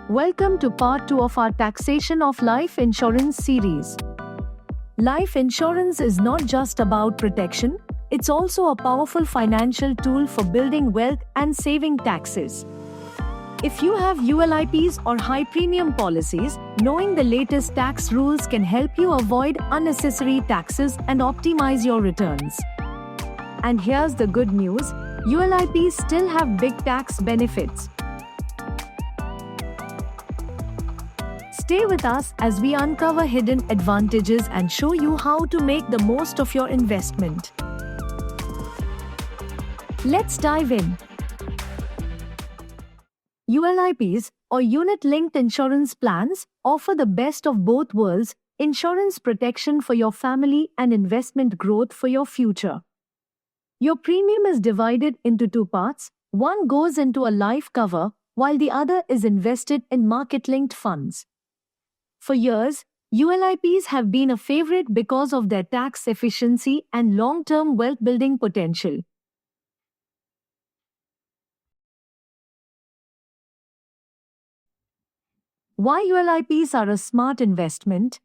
Welcome to part 2 of our Taxation of Life Insurance series. Life insurance is not just about protection, it's also a powerful financial tool for building wealth and saving taxes. If you have ULIPs or high premium policies, knowing the latest tax rules can help you avoid unnecessary taxes and optimize your returns. And here's the good news, ULIPs still have big tax benefits. Stay with us as we uncover hidden advantages and show you how to make the most of your investment. Let's dive in. ULIPs, or unit-linked insurance plans, offer the best of both worlds, insurance protection for your family and investment growth for your future. Your premium is divided into two parts. One goes into a life cover, while the other is invested in market-linked funds. For years, ULIPs have been a favorite because of their tax efficiency and long-term wealth-building potential. Why ULIPs are a smart investment?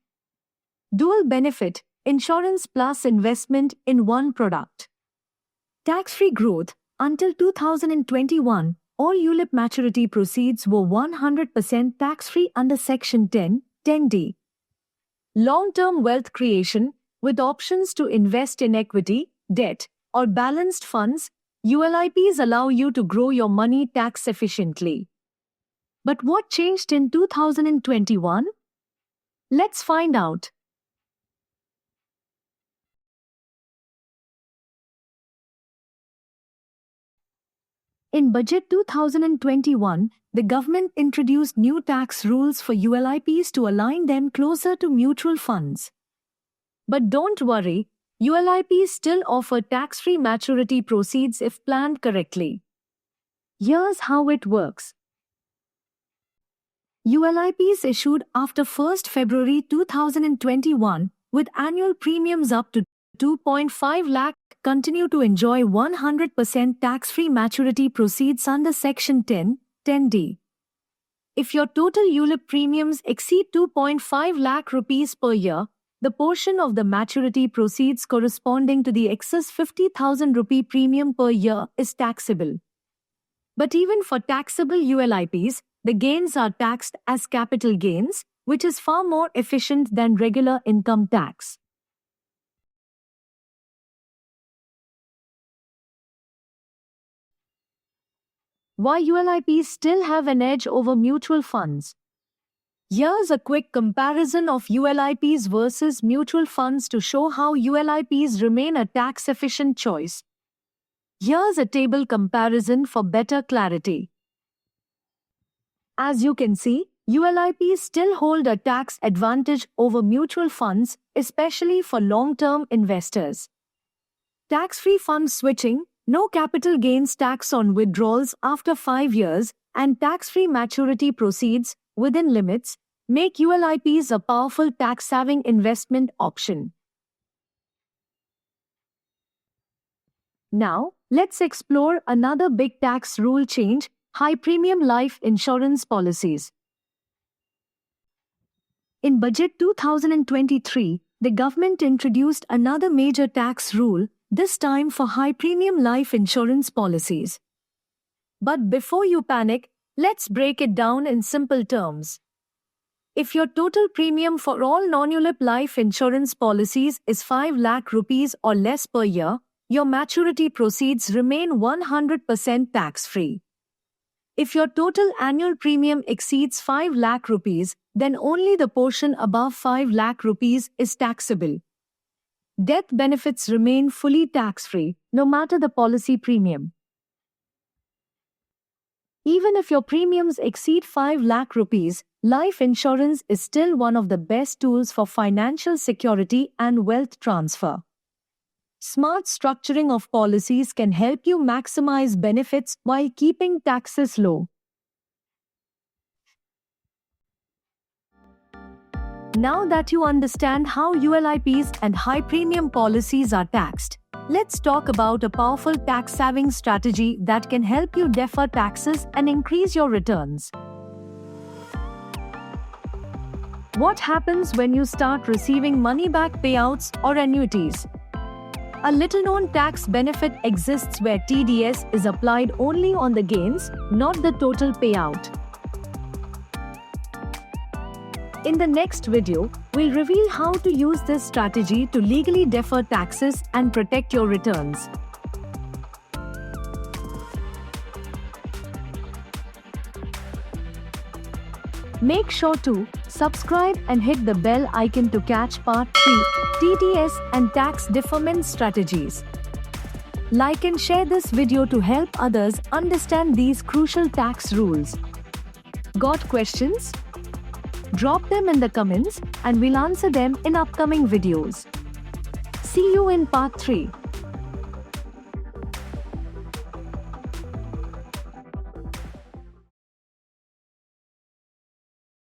Dual benefit, insurance plus investment in one product. Tax-free growth. Until 2021, all ULIP maturity proceeds were 100% tax-free under Section 10(10)(d). Long-term wealth creation, with options to invest in equity, debt, or balanced funds, ULIPs allow you to grow your money tax efficiently. But what changed in 2021? Let's find out. In Budget 2021, the government introduced new tax rules for ULIPs to align them closer to mutual funds. But don't worry, ULIPs still offer tax-free maturity proceeds if planned correctly. Here's how it works. ULIPs issued after 1st February 2021 with annual premiums up to 2.5 lakh continue to enjoy 100% tax-free maturity proceeds under Section 10(10)(d). If your total ULIP premiums exceed 2.5 lakh rupees per year, the portion of the maturity proceeds corresponding to the excess 50,000 rupee premium per year is taxable. But even for taxable ULIPs, the gains are taxed as capital gains, which is far more efficient than regular income tax. Why ULIPs still have an edge over mutual funds? Here's a quick comparison of ULIPs versus mutual funds to show how ULIPs remain a tax-efficient choice. Here's a table comparison for better clarity. As you can see, ULIPs still hold a tax advantage over mutual funds, especially for long-term investors. Tax-free fund switching, no capital gains tax on withdrawals after 5 years, and tax-free maturity proceeds, within limits, make ULIPs a powerful tax-saving investment option. Now, let's explore another big tax rule change, high-premium life insurance policies. In Budget 2023, the government introduced another major tax rule, this time for high-premium life insurance policies. But before you panic, let's break it down in simple terms. If your total premium for all non-ULIP life insurance policies is 5 lakh rupees or less per year, your maturity proceeds remain 100% tax-free. If your total annual premium exceeds 5 lakh rupees, then only the portion above 5 lakh rupees is taxable. Death benefits remain fully tax-free, no matter the policy premium. Even if your premiums exceed 5 lakh rupees, life insurance is still one of the best tools for financial security and wealth transfer. Smart structuring of policies can help you maximize benefits while keeping taxes low. Now that you understand how ULIPs and high-premium policies are taxed, let's talk about a powerful tax-saving strategy that can help you defer taxes and increase your returns. What happens when you start receiving money back payouts or annuities? A little known tax benefit exists where TDS is applied only on the gains, not the total payout. In the next video, we'll reveal how to use this strategy to legally defer taxes and protect your returns. Make sure to subscribe and hit the bell icon to catch Part 3, TDS and tax deferment strategies. Like and share this video to help others understand these crucial tax rules. Got questions? Drop them in the comments and we'll answer them in upcoming videos. See you in Part 3.